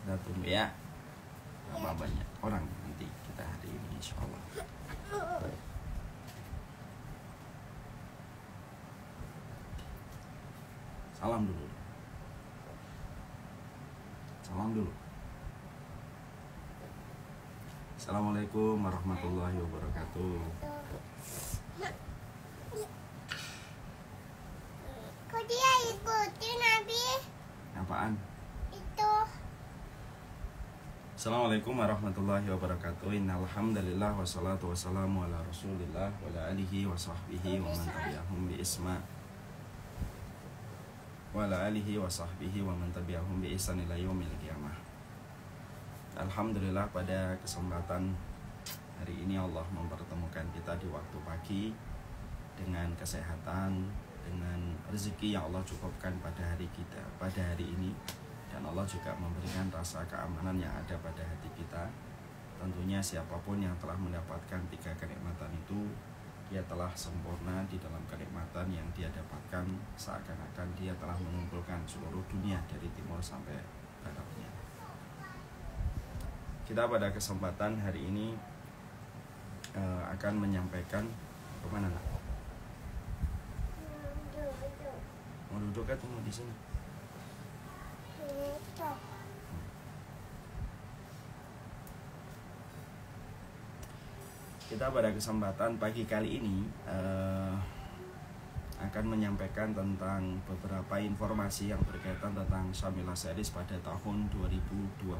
Kita tunggu ya. Tambah banyak orang nanti kita hari ini insya Allah. Salam dulu. Salam dulu. Assalamualaikum warahmatullahi wabarakatuh. Kok dia ikutin Nabi? Apaan? Itu. Assalamualaikum warahmatullahi wabarakatuh. Innalhamdalillah wassalatu wassalamu ala rasulillah wa ala alihi wa sahbihi wa man tabi'ahum bi isma wa ala alihi wa sahbihi wa man tabi'ahum bi ihsan ila yaumil qiyamah. Alhamdulillah, pada kesempatan hari ini Allah mempertemukan kita di waktu pagi dengan kesehatan, dengan rezeki yang Allah cukupkan pada hari kita, pada hari ini. Dan Allah juga memberikan rasa keamanan yang ada pada hati kita. Tentunya siapapun yang telah mendapatkan 3 kenikmatan itu, dia telah sempurna di dalam kenikmatan yang dia dapatkan, seakan-akan dia telah mengumpulkan seluruh dunia dari timur sampai baratnya. Kita pada kesempatan hari ini akan menyampaikan kemana nak? Mau duduk atau mau di sini? Kita pada kesempatan pagi kali ini akan menyampaikan tentang beberapa informasi yang berkaitan tentang Syamila Series pada tahun 2022.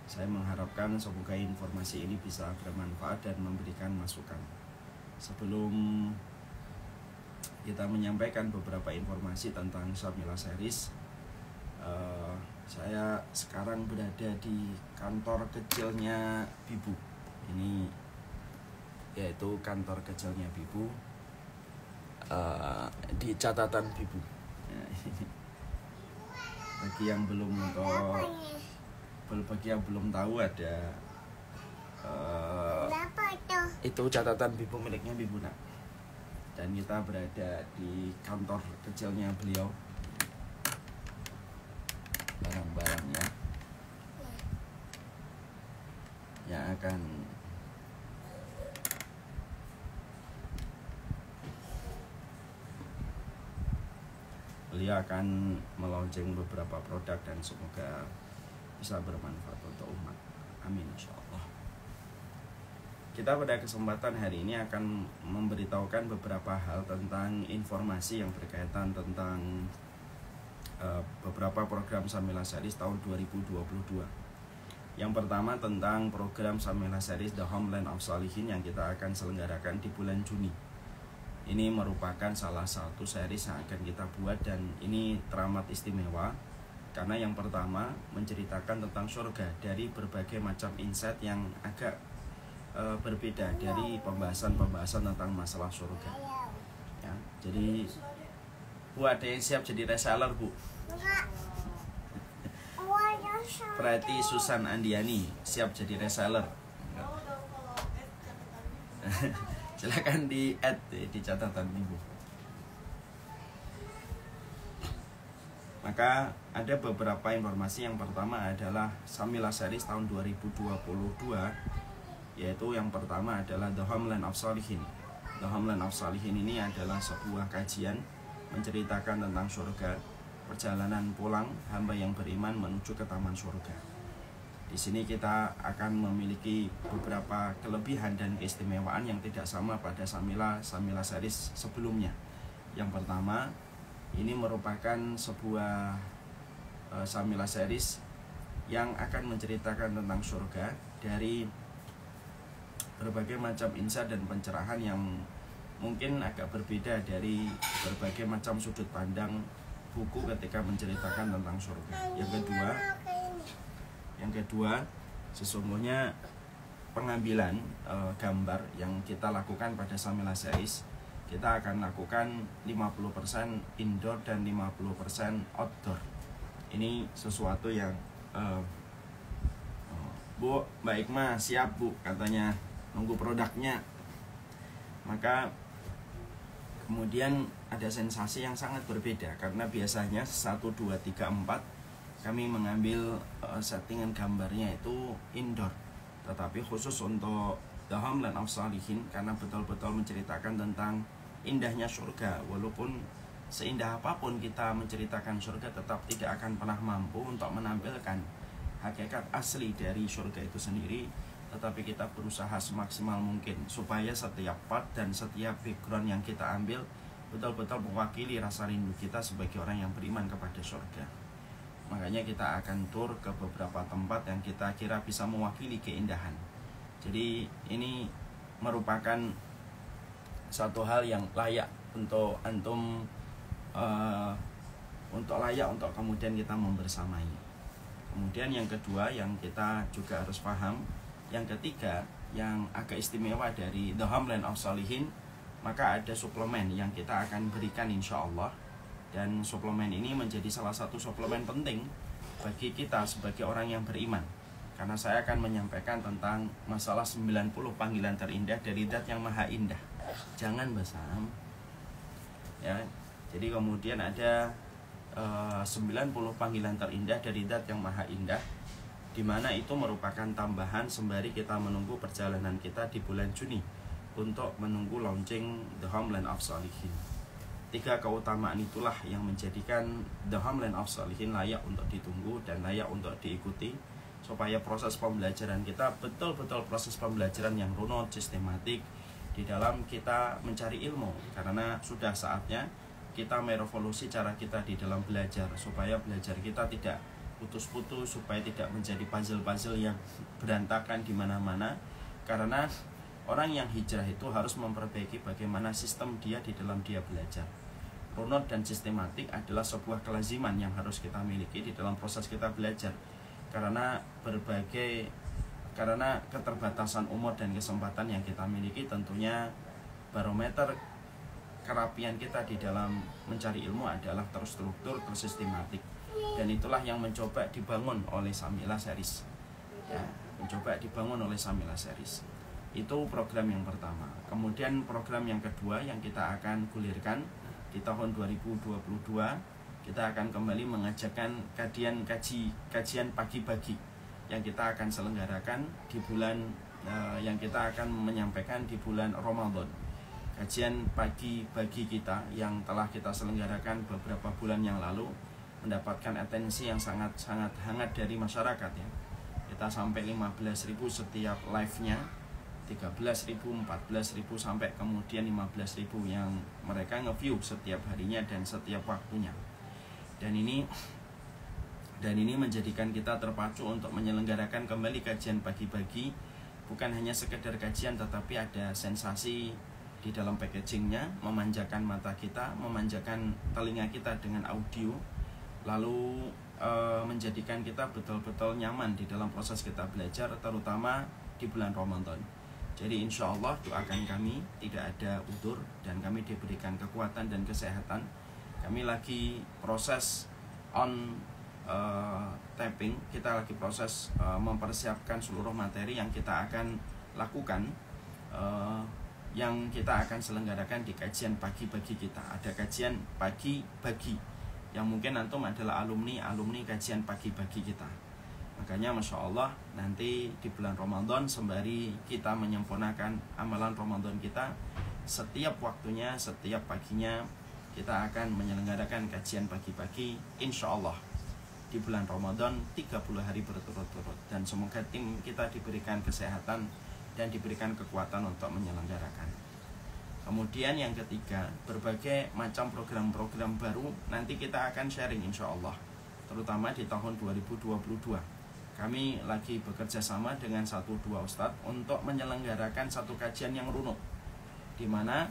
Saya mengharapkan semoga informasi ini bisa bermanfaat dan memberikan masukan. Sebelum kita menyampaikan beberapa informasi tentang Syamila Series, saya sekarang berada di kantor kecilnya Bibu. Ini yaitu kantor kecilnya Bibu di catatan Bibu. Bagi yang belum tahu, ada itu catatan Bibu miliknya Bibu nak. Dan kita berada di kantor kecilnya beliau. Barang-barangnya yang akan beliau akan meluncurkan beberapa produk dan semoga bisa bermanfaat untuk umat. Amin insyaallah. Kita pada kesempatan hari ini akan memberitahukan beberapa hal tentang informasi yang berkaitan tentang beberapa program Syamila Series tahun 2022. Yang pertama tentang program Syamila Series The Homeland of Salihin yang kita akan selenggarakan di bulan Juni. Ini merupakan salah satu series yang akan kita buat dan ini teramat istimewa karena yang pertama menceritakan tentang surga dari berbagai macam insight yang agak berbeda dari pembahasan tentang masalah surga. Ya, jadi Bu, ada yang siap jadi reseller, Bu? Prati Susan Andiani siap jadi reseller. Silakan di add di catatan Ibu. Maka ada beberapa informasi. Yang pertama adalah Syamila Series tahun 2022, yaitu yang pertama adalah The Homeland of Salihin. The Homeland of Salihin ini adalah sebuah kajian menceritakan tentang surga, perjalanan pulang hamba yang beriman menuju ke taman surga. Di sini kita akan memiliki beberapa kelebihan dan keistimewaan yang tidak sama pada Syamila Series sebelumnya. Yang pertama, ini merupakan sebuah Syamila Series yang akan menceritakan tentang surga dari berbagai macam insight dan pencerahan yang mungkin agak berbeda dari berbagai macam sudut pandang buku ketika menceritakan tentang surga. Yang kedua, sesungguhnya pengambilan gambar yang kita lakukan pada Syamila Series, kita akan lakukan 50% indoor dan 50% outdoor. Ini sesuatu yang Bu, Mbak Ikma siap Bu, katanya nunggu produknya. Maka Kemudian ada sensasi yang sangat berbeda karena biasanya 1, 2, 3, 4 kami mengambil settingan gambarnya itu indoor. Tetapi khusus untuk The Homeland of Salihin karena betul-betul menceritakan tentang indahnya surga, walaupun seindah apapun kita menceritakan surga tetap tidak akan pernah mampu untuk menampilkan hakikat asli dari surga itu sendiri. Tetapi kita berusaha semaksimal mungkin supaya setiap part dan setiap background yang kita ambil betul-betul mewakili rasa rindu kita sebagai orang yang beriman kepada surga. Makanya kita akan tur ke beberapa tempat yang kita kira bisa mewakili keindahan. Jadi ini merupakan satu hal yang layak untuk antum, untuk kemudian kita membersamai. Kemudian yang kedua yang kita juga harus paham, yang ketiga yang agak istimewa dari The Homeland of Salihin, maka ada suplemen yang kita akan berikan insya Allah. Dan suplemen ini menjadi salah satu suplemen penting bagi kita sebagai orang yang beriman, karena saya akan menyampaikan tentang masalah 90 panggilan terindah dari Zat yang Maha Indah. Jangan basam ya. Jadi kemudian ada 90 panggilan terindah dari Zat yang Maha Indah, di mana itu merupakan tambahan sembari kita menunggu perjalanan kita di bulan Juni untuk menunggu launching The Homeland of Salihin. 3 keutamaan itulah yang menjadikan The Homeland of Salihin layak untuk ditunggu dan layak untuk diikuti, supaya proses pembelajaran kita betul-betul proses pembelajaran yang runut, sistematik di dalam kita mencari ilmu. Karena sudah saatnya kita merevolusi cara kita di dalam belajar, supaya belajar kita tidak putus-putus, supaya tidak menjadi puzzle-puzzle yang berantakan di mana-mana. Karena orang yang hijrah itu harus memperbaiki bagaimana sistem dia di dalam dia belajar. Runut dan sistematik adalah sebuah kelaziman yang harus kita miliki di dalam proses kita belajar. Karena keterbatasan umur dan kesempatan yang kita miliki, tentunya barometer kerapian kita di dalam mencari ilmu adalah terstruktur, tersistematik. Dan itulah yang mencoba dibangun oleh Samila Series ya, Itu program yang pertama. Kemudian program yang kedua yang kita akan gulirkan di tahun 2022, kita akan kembali mengajakkan kajian pagi-pagi yang kita akan selenggarakan di bulan yang kita akan menyampaikan di bulan Ramadan. Kajian pagi-pagi kita yang telah kita selenggarakan beberapa bulan yang lalu mendapatkan atensi yang sangat-sangat hangat dari masyarakat ya. Kita sampai 15.000 setiap live-nya, 13.000, 14.000 sampai kemudian 15.000 yang mereka nge-view setiap harinya dan setiap waktunya. Dan ini menjadikan kita terpacu untuk menyelenggarakan kembali kajian pagi-pagi. Bukan hanya sekedar kajian, tetapi ada sensasi di dalam packagingnya, memanjakan mata kita, memanjakan telinga kita dengan audio, lalu menjadikan kita betul-betul nyaman di dalam proses kita belajar, terutama di bulan Ramadan. Jadi insya Allah doakan kami tidak ada udzur dan kami diberikan kekuatan dan kesehatan. Kami lagi proses tapping, kita lagi proses mempersiapkan seluruh materi yang kita akan lakukan, yang kita akan selenggarakan di kajian pagi-pagi kita. Ada kajian pagi-pagi yang mungkin antum adalah alumni kajian pagi-pagi kita. Makanya Masya Allah nanti di bulan Ramadan sembari kita menyempurnakan amalan Ramadan kita, setiap waktunya, setiap paginya kita akan menyelenggarakan kajian pagi-pagi insya Allah di bulan Ramadan 30 hari berturut-turut. Dan semoga tim kita diberikan kesehatan dan diberikan kekuatan untuk menyelenggarakan. Kemudian yang ketiga, berbagai macam program-program baru nanti kita akan sharing insya Allah, terutama di tahun 2022. Kami lagi bekerja sama dengan 1-2 ustadz untuk menyelenggarakan satu kajian yang runut, di mana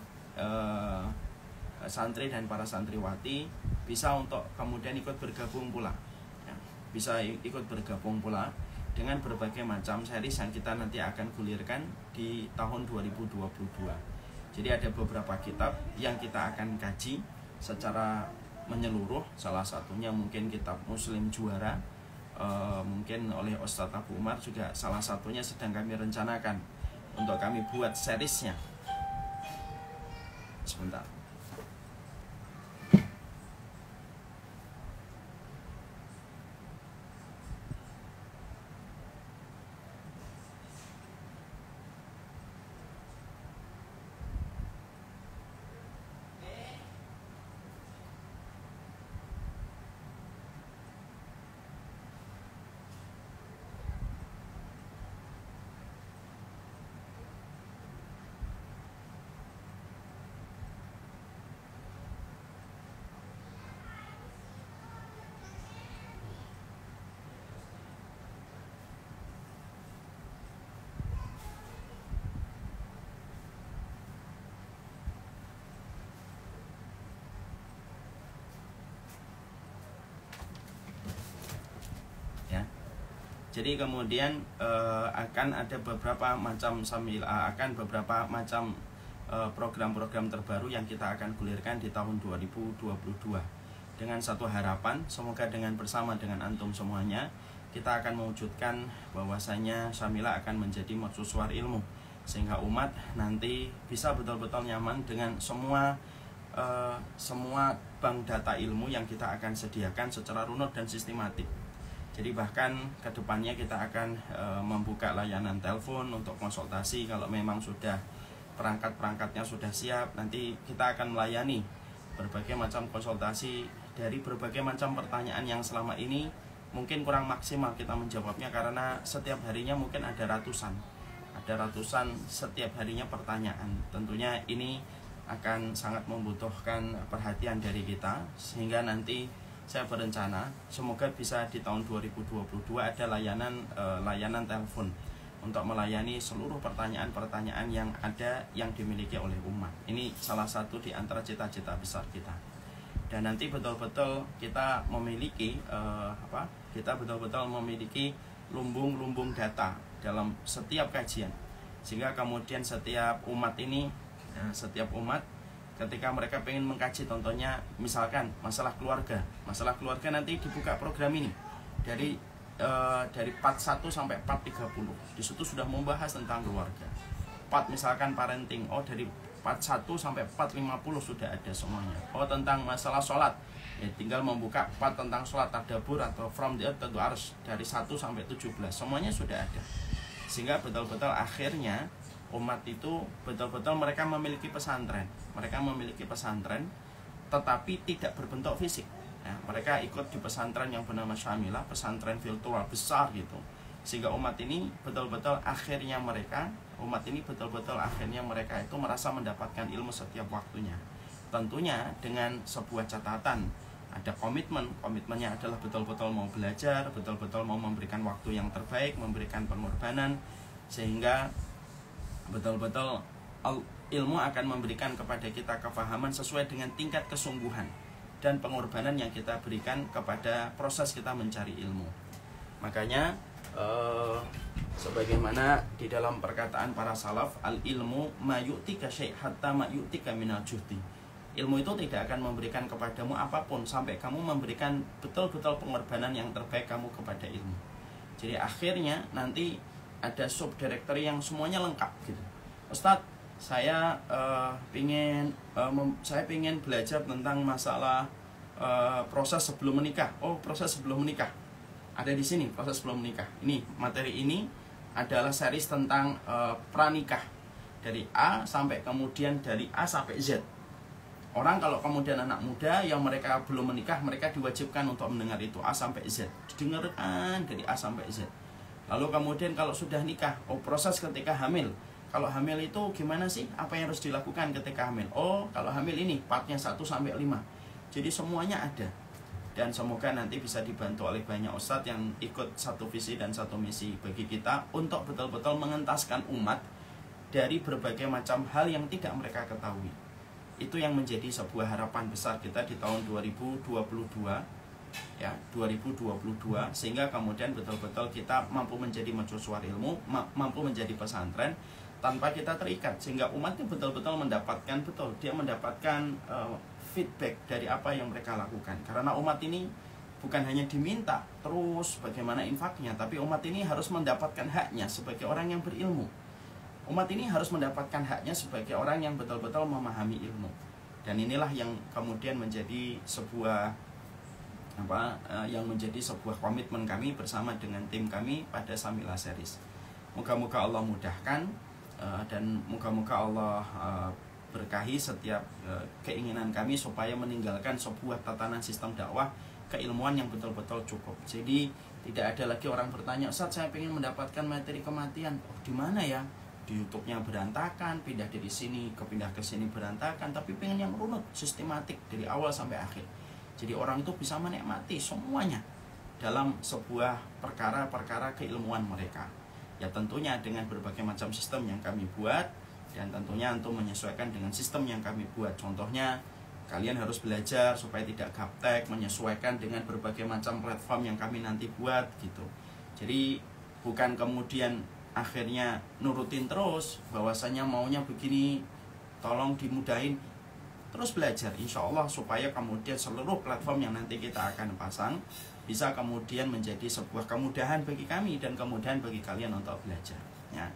santri dan para santriwati bisa untuk kemudian ikut bergabung pula ya, bisa ikut bergabung pula dengan berbagai macam series yang kita nanti akan gulirkan di tahun 2022. Jadi ada beberapa kitab yang kita akan kaji secara menyeluruh. Salah satunya mungkin kitab Muslim Juara, mungkin oleh Ustadz Abu Umar juga salah satunya sedang kami rencanakan untuk kami buat seriesnya. Sebentar. Jadi kemudian akan ada beberapa macam program-program terbaru yang kita akan gulirkan di tahun 2022. Dengan satu harapan, semoga dengan bersama dengan antum semuanya kita akan mewujudkan bahwasanya Syamila akan menjadi mercusuar ilmu, sehingga umat nanti bisa betul-betul nyaman dengan semua bank data ilmu yang kita akan sediakan secara runut dan sistematik. Jadi bahkan kedepannya kita akan membuka layanan telepon untuk konsultasi. Kalau memang sudah perangkat-perangkatnya sudah siap, nanti kita akan melayani berbagai macam konsultasi dari berbagai macam pertanyaan yang selama ini mungkin kurang maksimal kita menjawabnya, karena setiap harinya mungkin ada ratusan setiap harinya pertanyaan. Tentunya ini akan sangat membutuhkan perhatian dari kita, sehingga nanti saya berencana semoga bisa di tahun 2022 ada layanan telepon untuk melayani seluruh pertanyaan-pertanyaan yang ada yang dimiliki oleh umat. Ini salah satu di antara cita-cita besar kita. Dan nanti betul-betul kita memiliki lumbung-lumbung data dalam setiap kajian, sehingga kemudian setiap umat ketika mereka pengen mengkaji, contohnya misalkan masalah keluarga nanti dibuka program ini dari part 1 sampai part 30. Di situ sudah membahas tentang keluarga. Part misalkan parenting, dari part 1 sampai part 50 sudah ada semuanya. Tentang masalah sholat, ya tinggal membuka part tentang sholat tadabbur atau from the earth to the arsh dari 1 sampai 17, semuanya sudah ada. Sehingga betul-betul akhirnya umat itu betul-betul mereka memiliki pesantren tetapi tidak berbentuk fisik. Nah, mereka ikut di pesantren yang bernama Syamila, pesantren virtual besar gitu. Sehingga umat ini betul-betul akhirnya mereka itu merasa mendapatkan ilmu setiap waktunya. Tentunya dengan sebuah catatan, ada komitmennya adalah betul-betul mau belajar, betul-betul mau memberikan waktu yang terbaik, memberikan pengorbanan, sehingga betul-betul ilmu akan memberikan kepada kita kefahaman sesuai dengan tingkat kesungguhan dan pengorbanan yang kita berikan kepada proses kita mencari ilmu. Makanya sebagaimana di dalam perkataan para salaf, al ilmu ma yu'tika syai' hatta ma yu'tika minal juhdi. Ilmu itu tidak akan memberikan kepadamu apapun sampai kamu memberikan betul-betul pengorbanan yang terbaik kamu kepada ilmu. Jadi akhirnya nanti ada subdirectory yang semuanya lengkap gitu. Ustadz, saya ingin belajar tentang masalah proses sebelum menikah. Proses sebelum menikah ada di sini, proses sebelum menikah. Ini materi ini adalah series tentang pranikah dari A sampai kemudian dari A sampai Z. Orang kalau kemudian anak muda yang mereka belum menikah, mereka diwajibkan untuk mendengar itu A sampai Z. Didengarkan dari A sampai Z. Lalu kemudian kalau sudah nikah, proses ketika hamil. Kalau hamil itu gimana sih? Apa yang harus dilakukan ketika hamil? Kalau hamil ini partnya 1 sampai 5. Jadi semuanya ada. Dan semoga nanti bisa dibantu oleh banyak ustadz yang ikut satu visi dan satu misi bagi kita untuk betul-betul mengentaskan umat dari berbagai macam hal yang tidak mereka ketahui. Itu yang menjadi sebuah harapan besar kita di tahun 2022 ya, 2022, sehingga kemudian betul-betul kita mampu menjadi mercusuar ilmu, mampu menjadi pesantren tanpa kita terikat, sehingga umat itu betul-betul mendapatkan feedback dari apa yang mereka lakukan. Karena umat ini bukan hanya diminta terus bagaimana infaknya, tapi umat ini harus mendapatkan haknya sebagai orang yang berilmu. Umat ini harus mendapatkan haknya sebagai orang yang betul-betul memahami ilmu. Dan inilah yang kemudian menjadi sebuah komitmen kami bersama dengan tim kami pada Syamila Series. Moga-moga Allah mudahkan dan moga-moga Allah berkahi setiap keinginan kami supaya meninggalkan sebuah tatanan sistem dakwah keilmuan yang betul-betul cukup. Jadi tidak ada lagi orang bertanya, Ustaz, saya ingin mendapatkan materi kematian. Di mana ya? Di YouTube-nya berantakan, pindah dari sini pindah ke sini berantakan, tapi pengen yang runut, sistematik dari awal sampai akhir. Jadi orang itu bisa menikmati semuanya dalam sebuah perkara-perkara keilmuan mereka. Ya tentunya dengan berbagai macam sistem yang kami buat, dan tentunya untuk menyesuaikan dengan sistem yang kami buat. Contohnya kalian harus belajar supaya tidak gaptek, menyesuaikan dengan berbagai macam platform yang kami nanti buat gitu. Jadi bukan kemudian akhirnya nurutin terus bahwasanya maunya begini, tolong dimudahin, terus belajar insya Allah supaya kemudian seluruh platform yang nanti kita akan pasang bisa kemudian menjadi sebuah kemudahan bagi kami dan kemudahan bagi kalian untuk belajar ya.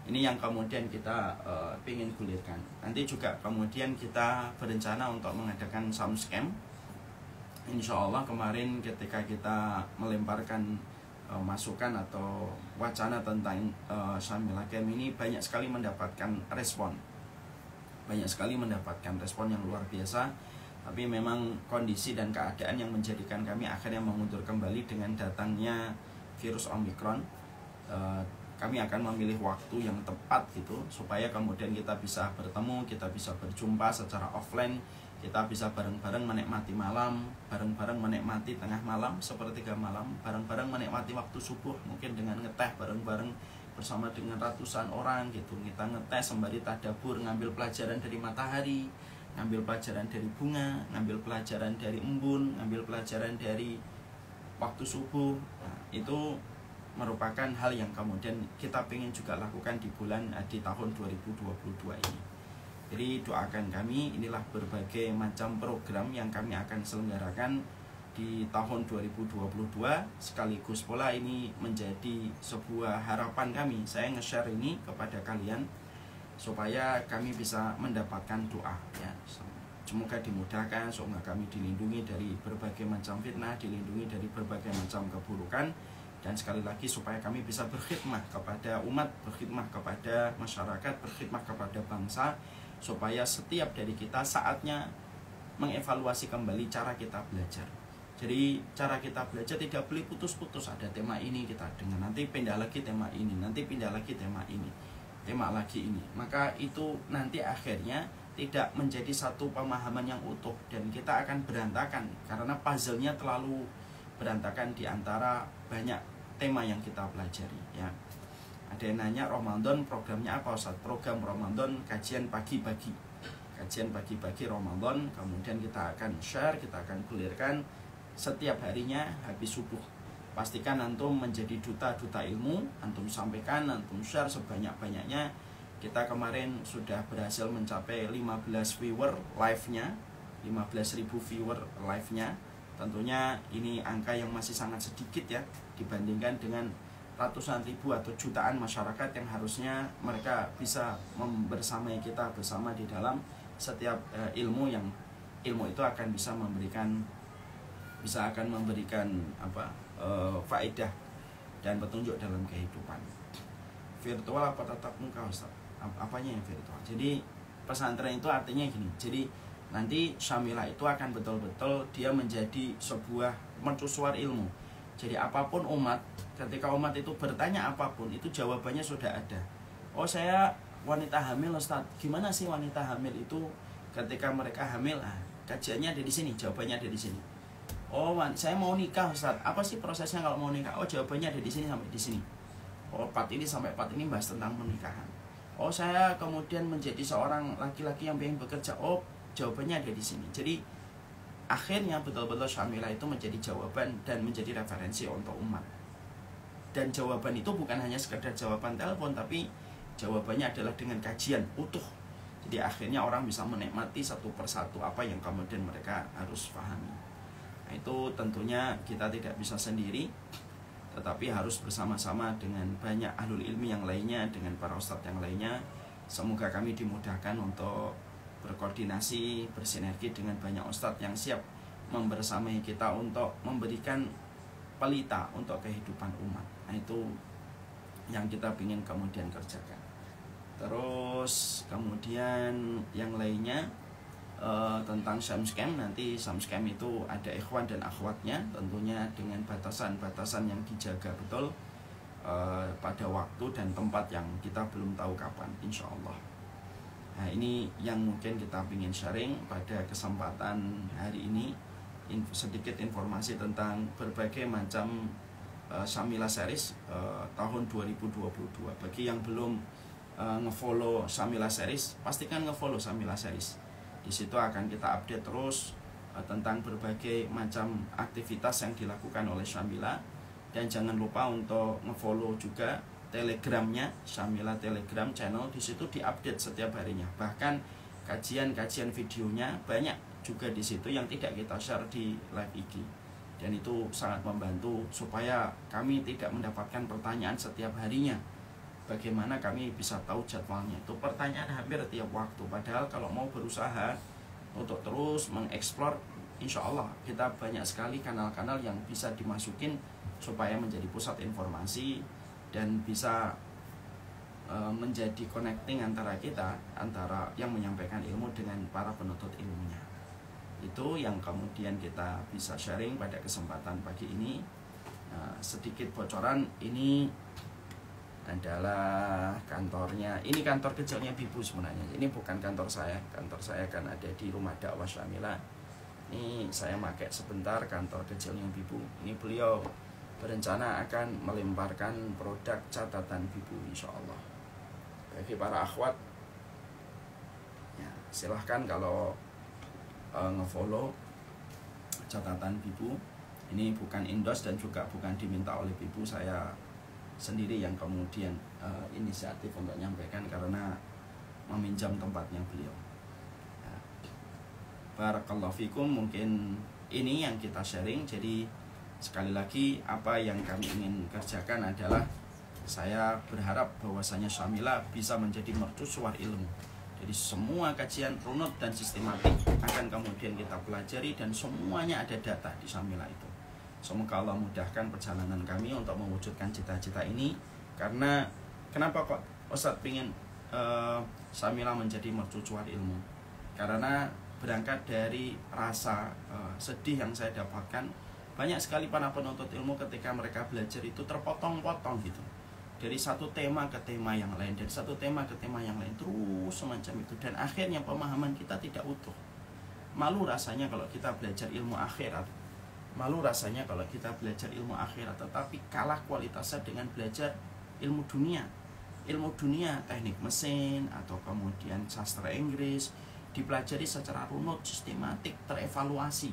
Ini yang kemudian kita ingin gulirkan. Nanti juga kemudian kita berencana untuk mengadakan sound scam. Insya Allah kemarin ketika kita melemparkan masukan atau wacana tentang Syamila Camp ini banyak sekali mendapatkan respon. Banyak sekali mendapatkan respon yang luar biasa. Tapi memang kondisi dan keadaan yang menjadikan kami akhirnya mengundur kembali dengan datangnya virus Omicron. Kami akan memilih waktu yang tepat gitu supaya kemudian kita bisa bertemu, kita bisa berjumpa secara offline, kita bisa bareng-bareng menikmati malam, bareng-bareng menikmati tengah malam, sepertiga malam, bareng-bareng menikmati waktu subuh, mungkin dengan ngeteh bareng-bareng bersama dengan ratusan orang gitu. Kita ngeteh sembari tadabbur, ngambil pelajaran dari matahari, ngambil pelajaran dari bunga, ngambil pelajaran dari embun, ngambil pelajaran dari waktu subuh. Nah, itu merupakan hal yang kemudian kita ingin juga lakukan di tahun 2022 ini. Jadi doakan kami, inilah berbagai macam program yang kami akan selenggarakan di tahun 2022, sekaligus pula ini menjadi sebuah harapan kami. Saya nge-share ini kepada kalian supaya kami bisa mendapatkan doa ya. Semoga dimudahkan, semoga kami dilindungi dari berbagai macam fitnah, dilindungi dari berbagai macam keburukan. Dan sekali lagi supaya kami bisa berkhidmah kepada umat, berkhidmah kepada masyarakat, berkhidmah kepada bangsa, supaya setiap dari kita saatnya mengevaluasi kembali cara kita belajar. Jadi cara kita belajar tidak boleh putus-putus, ada tema ini kita dengar, nanti pindah lagi tema ini, nanti pindah lagi tema ini, tema lagi ini. Maka itu nanti akhirnya tidak menjadi satu pemahaman yang utuh dan kita akan berantakan karena puzzle-nya terlalu berantakan di antara banyak tema yang kita pelajari ya. Ada yang nanya Ramadan programnya apa Ustaz? Program Ramadan kajian pagi-pagi. Kajian pagi-pagi Ramadan, kemudian kita akan share, kita akan gulirkan setiap harinya habis subuh. Pastikan antum menjadi duta-duta ilmu, antum sampaikan, antum share sebanyak-banyaknya. Kita kemarin sudah berhasil mencapai 15 viewer live-nya, 15.000 viewer live-nya. Tentunya ini angka yang masih sangat sedikit ya dibandingkan dengan ratusan ribu atau jutaan masyarakat yang harusnya mereka bisa membersamai kita bersama di dalam setiap ilmu yang ilmu itu akan bisa memberikan faedah dan petunjuk dalam kehidupan. Virtual apa tatap muka Ustaz? Apanya yang virtual? Jadi pesantren itu artinya gini. Jadi nanti Syamila itu akan betul-betul dia menjadi sebuah mercusuar ilmu. Jadi apapun umat, ketika umat itu bertanya apapun, itu jawabannya sudah ada. Oh saya wanita hamil Ustaz, gimana sih wanita hamil itu ketika mereka hamil? Kajiannya ada di sini, jawabannya ada di sini. Oh saya mau nikah Ustaz, apa sih prosesnya kalau mau nikah? Oh jawabannya ada di sini sampai di sini. Oh part ini sampai part ini bahas tentang pernikahan. Oh saya kemudian menjadi seorang laki-laki yang ingin bekerja. Oh jawabannya ada di sini. Jadi akhirnya betul-betul Syamila itu menjadi jawaban dan menjadi referensi untuk umat. Dan jawaban itu bukan hanya sekedar jawaban telepon, tapi jawabannya adalah dengan kajian utuh. Jadi akhirnya orang bisa menikmati satu persatu apa yang kemudian mereka harus pahami. Nah, itu tentunya kita tidak bisa sendiri, tetapi harus bersama-sama dengan banyak ahlul ilmi yang lainnya, dengan para ustadz yang lainnya. Semoga kami dimudahkan untuk berkoordinasi, bersinergi dengan banyak ustadz yang siap membersamai kita untuk memberikan pelita untuk kehidupan umat. Nah itu yang kita ingin kemudian kerjakan. Terus kemudian yang lainnya tentang Samscam, nanti Samscam itu ada ikhwan dan akhwatnya, tentunya dengan batasan-batasan yang dijaga betul pada waktu dan tempat yang kita belum tahu kapan, insya Allah. Nah ini yang mungkin kita ingin sharing pada kesempatan hari ini, sedikit informasi tentang berbagai macam Syamila Series tahun 2022. Bagi yang belum ngefollow Syamila Series, pastikan ngefollow Syamila Series. Di situ akan kita update terus tentang berbagai macam aktivitas yang dilakukan oleh Syamila Dan jangan lupa untuk ngefollow juga Telegramnya Syamila Telegram channel. Di situ diupdate setiap harinya. Bahkan kajian-kajian videonya banyak juga di situ yang tidak kita share di live IG. Dan itu sangat membantu supaya kami tidak mendapatkan pertanyaan setiap harinya. Bagaimana kami bisa tahu jadwalnya? Itu pertanyaan hampir tiap waktu. Padahal kalau mau berusaha untuk terus mengeksplor, insya Allah kita banyak sekali kanal-kanal yang bisa dimasukin supaya menjadi pusat informasi dan bisa menjadi connecting antara kita, antara yang menyampaikan ilmu dengan para penuntut ilmunya. Itu yang kemudian kita bisa sharing pada kesempatan pagi ini. Sedikit bocoran, ini adalah kantornya. Ini kantor kecilnya Bibu sebenarnya. Ini bukan kantor saya. Kantor saya kan ada di Rumah Dakwah Syamila. Ini saya pakai sebentar kantor kecilnya Bibu. Ini beliau berencana akan melemparkan produk catatan Bibu, insya Allah. Bagi para akhwat, ya, silahkan kalau ngefollow catatan Bibu. Ini bukan endorse dan juga bukan diminta oleh Bibu. Saya sendiri yang kemudian inisiatif untuk menyampaikan karena meminjam tempatnya beliau. Ya. Barakallahu fikum, mungkin ini yang kita sharing. Jadi sekali lagi apa yang kami ingin kerjakan adalah saya berharap bahwasanya Syamila bisa menjadi mercusuar ilmu. Jadi semua kajian runut dan sistematik akan kemudian kita pelajari dan semuanya ada data di Syamila itu. Semoga Allah mudahkan perjalanan kami untuk mewujudkan cita-cita ini. Karena kenapa kok Ustadz ingin Syamila menjadi mercusuar ilmu? Karena berangkat dari rasa sedih yang saya dapatkan, banyak sekali para penuntut ilmu ketika mereka belajar itu terpotong-potong gitu. Dari satu tema ke tema yang lain, dari satu tema ke tema yang lain, terus semacam itu. Dan akhirnya pemahaman kita tidak utuh. Malu rasanya kalau kita belajar ilmu akhirat. Malu rasanya kalau kita belajar ilmu akhirat, tetapi kalah kualitasnya dengan belajar ilmu dunia. Ilmu dunia, teknik mesin, atau kemudian sastra Inggris, dipelajari secara runut, sistematik, terevaluasi.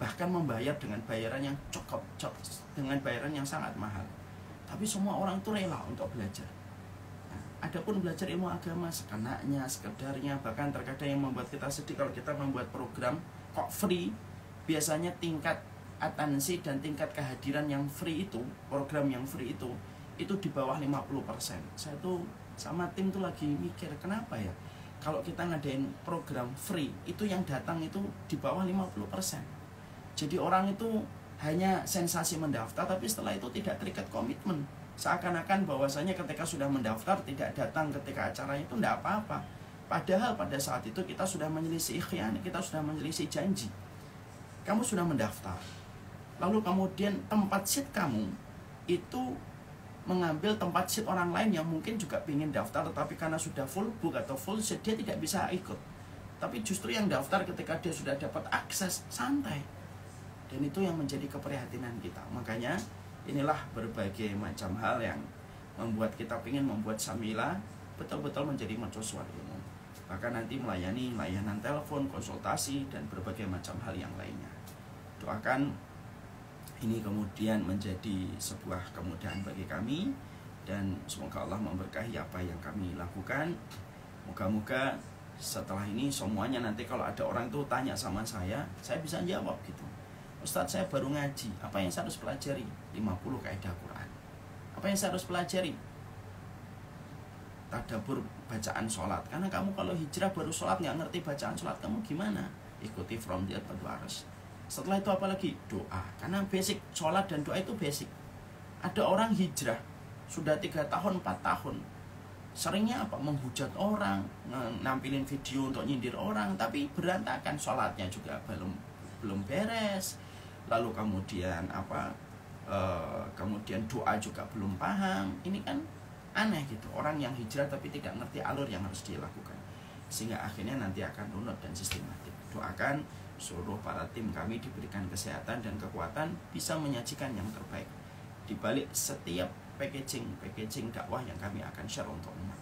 Bahkan membayar dengan bayaran yang cukup, dengan bayaran yang sangat mahal. Tapi semua orang itu rela untuk belajar. Nah, adapun belajar ilmu agama sekenanya, sekedarnya, bahkan terkadang yang membuat kita sedih kalau kita membuat program kok free. Biasanya tingkat atensi dan tingkat kehadiran yang free itu, program yang free itu di bawah 50%. Saya tuh sama tim tuh lagi mikir, kenapa ya kalau kita ngadain program free itu yang datang itu di bawah 50%. Jadi orang itu hanya sensasi mendaftar, tapi setelah itu tidak terikat komitmen. Seakan-akan bahwasanya ketika sudah mendaftar tidak datang ketika acara itu tidak apa-apa. Padahal pada saat itu kita sudah menyelisih khianat, kita sudah menyelisih janji. Kamu sudah mendaftar, lalu kemudian tempat seat kamu itu mengambil tempat seat orang lain yang mungkin juga ingin daftar, tetapi karena sudah full book atau full seat dia tidak bisa ikut. Tapi justru yang daftar ketika dia sudah dapat akses santai. Dan itu yang menjadi keprihatinan kita. Makanya inilah berbagai macam hal yang membuat kita ingin membuat Syamila betul-betul menjadi mercusuar ilmu. Bahkan nanti melayani layanan telepon, konsultasi, dan berbagai macam hal yang lainnya. Doakan ini kemudian menjadi sebuah kemudahan bagi kami. Dan semoga Allah memberkahi apa yang kami lakukan. Moga-moga setelah ini semuanya nanti kalau ada orang tuh tanya sama saya bisa jawab gitu. Ustadz, saya baru ngaji, apa yang saya harus pelajari? 50 kaidah Quran. Apa yang saya harus pelajari? Tadabbur bacaan sholat. Karena kamu kalau hijrah baru sholat nggak ngerti bacaan sholat, kamu gimana? Ikuti from the Al-Waras. Setelah itu apa lagi? Doa. Karena basic sholat dan doa itu basic. Ada orang hijrah sudah 3 tahun, 4 tahun. Seringnya apa? Menghujat orang, nampilin video untuk nyindir orang, tapi berantakan, sholatnya juga belum beres. Lalu kemudian kemudian doa juga belum paham. Ini kan aneh gitu. Orang yang hijrah tapi tidak ngerti alur yang harus dilakukan. Sehingga akhirnya nanti akan runut dan sistematik. Doakan seluruh para tim kami diberikan kesehatan dan kekuatan bisa menyajikan yang terbaik di balik setiap packaging dakwah yang kami akan share untuk umat.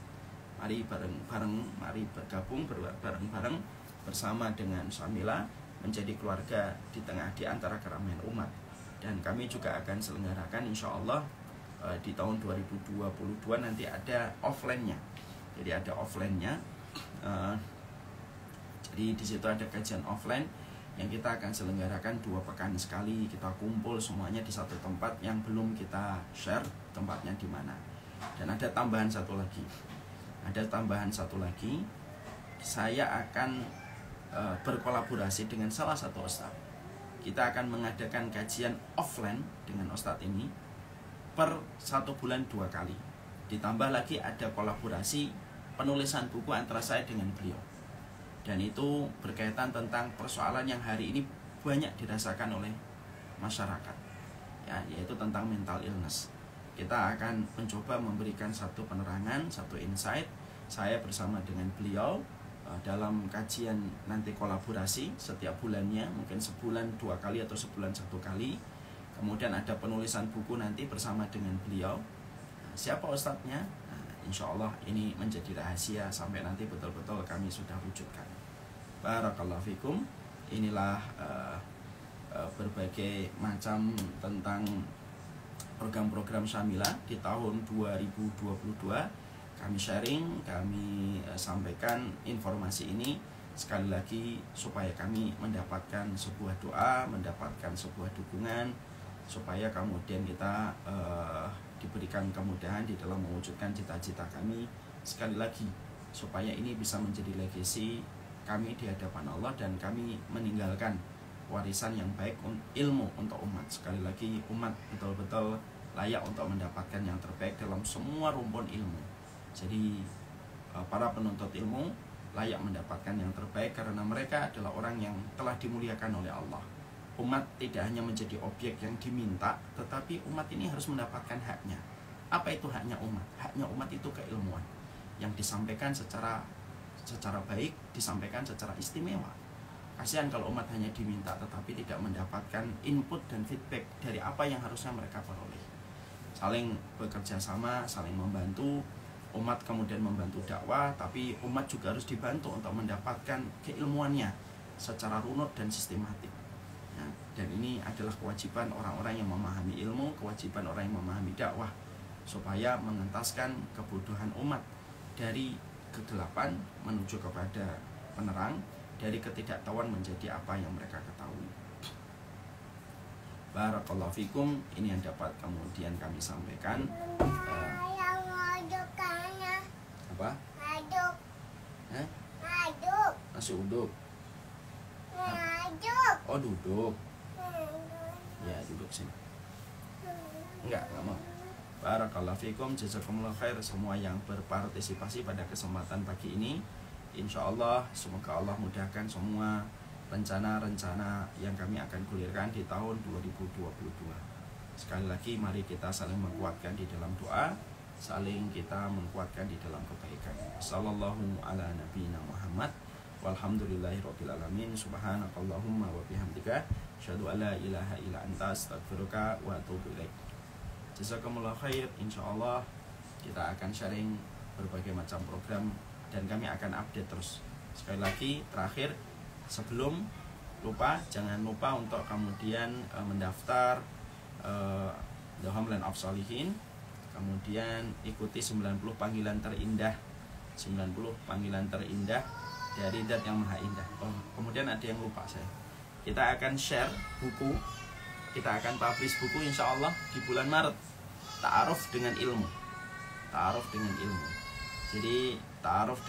Mari bareng-bareng, mari bergabung bareng-bareng bersama dengan Syamila menjadi keluarga di antara keramaian umat. Dan kami juga akan selenggarakan insya Allah di tahun 2022 nanti ada offline-nya. Jadi ada offline-nya. Jadi di situ ada kajian offline yang kita akan selenggarakan 2 pekan sekali. Kita kumpul semuanya di satu tempat yang belum kita share tempatnya di mana. Dan ada tambahan satu lagi. Saya akan berkolaborasi dengan salah satu ustadz. Kita akan mengadakan kajian offline dengan ustadz ini per 1 bulan 2 kali. Ditambah lagi ada kolaborasi penulisan buku antara saya dengan beliau. Dan itu berkaitan tentang persoalan yang hari ini banyak dirasakan oleh masyarakat, ya, yaitu tentang mental illness. Kita akan mencoba memberikan satu penerangan, satu insight. Saya bersama dengan beliau dalam kajian nanti kolaborasi setiap bulannya, mungkin sebulan 2 kali atau sebulan 1 kali. Kemudian ada penulisan buku nanti bersama dengan beliau. Siapa ustadznya? Insya Allah ini menjadi rahasia sampai nanti betul-betul kami sudah wujudkan. Barakallahu fikum. Inilah berbagai macam tentang program-program Syamila di tahun 2022. Kami sharing, kami sampaikan informasi ini sekali lagi supaya kami mendapatkan sebuah doa, mendapatkan sebuah dukungan, supaya kemudian kita diberikan kemudahan di dalam mewujudkan cita-cita kami. Sekali lagi, supaya ini bisa menjadi legacy kami di hadapan Allah dan kami meninggalkan warisan yang baik, ilmu untuk umat. Sekali lagi, umat betul-betul layak untuk mendapatkan yang terbaik dalam semua rumpun ilmu. Jadi para penuntut ilmu layak mendapatkan yang terbaik karena mereka adalah orang yang telah dimuliakan oleh Allah. Umat tidak hanya menjadi objek yang diminta, tetapi umat ini harus mendapatkan haknya. Apa itu haknya umat? Haknya umat itu keilmuan yang disampaikan secara baik, disampaikan secara istimewa. Kasihan kalau umat hanya diminta tetapi tidak mendapatkan input dan feedback dari apa yang harusnya mereka peroleh. Saling bekerja sama, saling membantu. Umat kemudian membantu dakwah, tapi umat juga harus dibantu untuk mendapatkan keilmuannya secara runut dan sistematik. Ya, dan ini adalah kewajiban orang-orang yang memahami ilmu, kewajiban orang yang memahami dakwah, supaya mengentaskan kebutuhan umat dari kegelapan menuju kepada penerang, dari ketidaktahuan menjadi apa yang mereka ketahui. Barakallahu fikum. Ini yang dapat kemudian kami sampaikan. Apa? Aduk. Nasi uduk. Oh, duduk. Ya, duduk sini. Enggak mau. Barakallahu fikum, jazakumullah khair semua yang berpartisipasi pada kesempatan pagi ini. Insya Allah, semoga Allah mudahkan semua rencana-rencana yang kami akan gulirkan di tahun 2022. Sekali lagi, mari kita saling menguatkan di dalam doa, saling kita menguatkan di dalam kebaikan. Sallallahu ala nabiyina Muhammad walhamdulillahirabbil alamin. Subhanakallahumma wa bihamdika asyhadu an la ilaha illa anta astaghfiruka wa atubu ilaik. Jazakumullah khair. Insyaallah kita akan sharing berbagai macam program dan kami akan update terus. Sekali lagi terakhir, sebelum lupa, jangan lupa untuk kemudian mendaftar The Homeland of Shalihin. Kemudian ikuti 90 panggilan terindah, 90 panggilan terindah dari Zat yang Maha Indah. Kemudian ada yang lupa saya. Kita akan share buku, kita akan publish buku insya Allah di bulan Maret. Ta'aruf dengan ilmu. Ta'aruf dengan ilmu. Jadi ta'aruf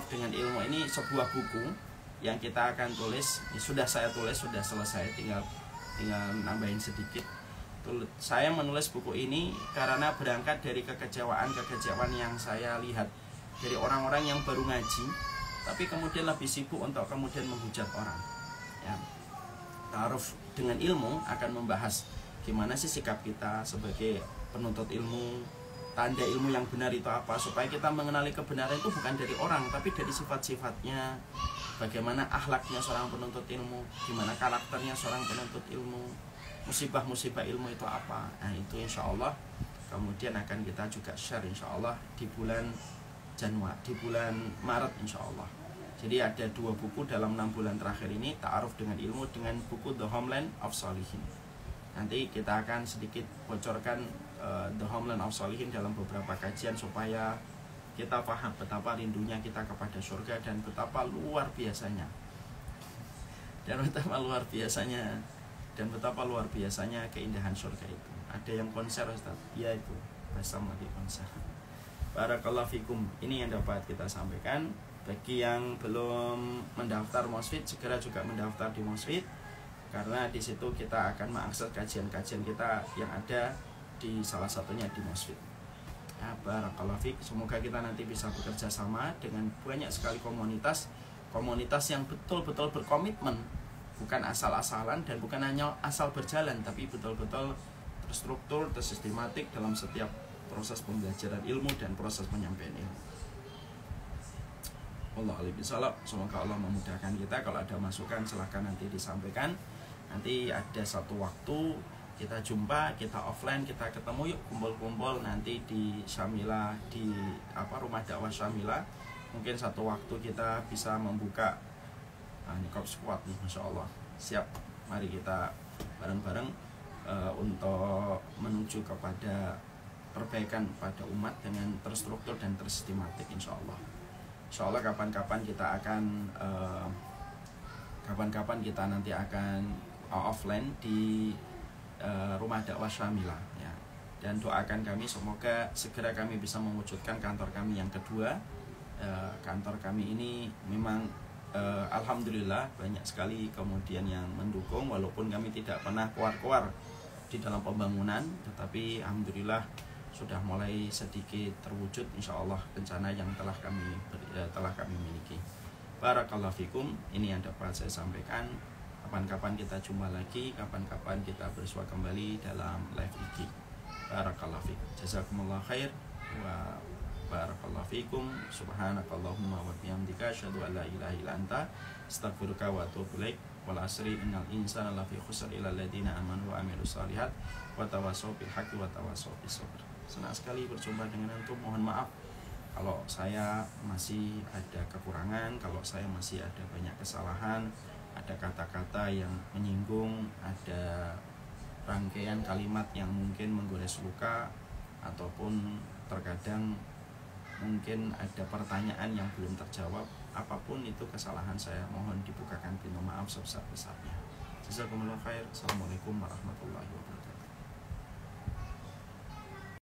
dengan ilmu ini sebuah buku yang kita akan tulis. Sudah saya tulis, sudah selesai, tinggal nambahin sedikit. Saya menulis buku ini karena berangkat dari kekecewaan yang saya lihat dari orang-orang yang baru ngaji, tapi kemudian lebih sibuk untuk kemudian menghujat orang. Ya. Ta'aruf dengan ilmu akan membahas gimana sih sikap kita sebagai penuntut ilmu, tanda ilmu yang benar itu apa, supaya kita mengenali kebenaran itu bukan dari orang, tapi dari sifat-sifatnya, bagaimana akhlaknya seorang penuntut ilmu, gimana karakternya seorang penuntut ilmu, musibah-musibah ilmu itu apa. Nah itu insya Allah kemudian akan kita juga share insya Allah di bulan Maret insya Allah. Jadi ada 2 buku dalam 6 bulan terakhir ini, Ta'aruf dengan Ilmu dengan buku The Homeland of Shalihin. Nanti kita akan sedikit bocorkan The Homeland of Shalihin dalam beberapa kajian supaya kita paham betapa rindunya kita kepada surga dan betapa luar biasanya keindahan surga itu. Ada yang konser, Ustaz? Ya, itu Basam lagi konser. Barakallahu fikum. Ini yang dapat kita sampaikan. Bagi yang belum mendaftar Mosfit, segera juga mendaftar di Mosfit, karena di situ kita akan mengakses kajian-kajian kita yang ada di salah satunya di Mosfit. Ya, barakallahu fik. Semoga kita nanti bisa bekerja sama dengan banyak sekali komunitas yang betul-betul berkomitmen, bukan asal-asalan dan bukan hanya asal berjalan, tapi betul-betul terstruktur, tersistematik dalam setiap proses pembelajaran ilmu dan proses penyampaian ilmu. Allah alim bisalab. Semoga Allah memudahkan kita. Kalau ada masukan silahkan nanti disampaikan. Nanti ada satu waktu kita jumpa, kita offline, kita ketemu, yuk kumpul-kumpul nanti di Syamila, di rumah dakwah Syamila. Mungkin satu waktu kita bisa membuka nikop squad nih, Masya Allah. Siap, mari kita bareng-bareng untuk menuju kepada perbaikan pada umat dengan terstruktur dan tersistematik, insya Allah. Insya Allah kapan-kapan kita nanti akan offline di rumah dakwah Syamila ya. Dan doakan kami semoga segera kami bisa mewujudkan kantor kami yang kedua. Kantor kami ini memang alhamdulillah banyak sekali kemudian yang mendukung, walaupun kami tidak pernah keluar-keluar di dalam pembangunan, tetapi alhamdulillah sudah mulai sedikit terwujud insyaallah rencana yang telah kami miliki. Barakallahu fikum. Ini yang dapat saya sampaikan. Kapan-kapan kita jumpa lagi, kapan-kapan kita bersua kembali dalam live IG. Barakallahu fikum. Jazakumullah khair wa barakallahu fikum. Subhanakallahumma wa bihamdika asyhadu an la ilaha illa anta astaghfiruka wa atubu ilaik. Wal asri innal insana lafi khusr illa alladziina amanu wa amilus shalihat wa tawassaw bil haqqi wa tawassaw bis sabr. Senang sekali berjumpa dengan antum. Mohon maaf kalau saya masih ada kekurangan, kalau saya masih ada banyak kesalahan, ada kata-kata yang menyinggung, ada rangkaian kalimat yang mungkin menggores luka, ataupun terkadang mungkin ada pertanyaan yang belum terjawab. Apapun itu kesalahan saya, mohon dibukakan pintu maaf sebesar-besarnya. Jazakumullah khair. Assalamualaikum warahmatullahi wabarakatuh.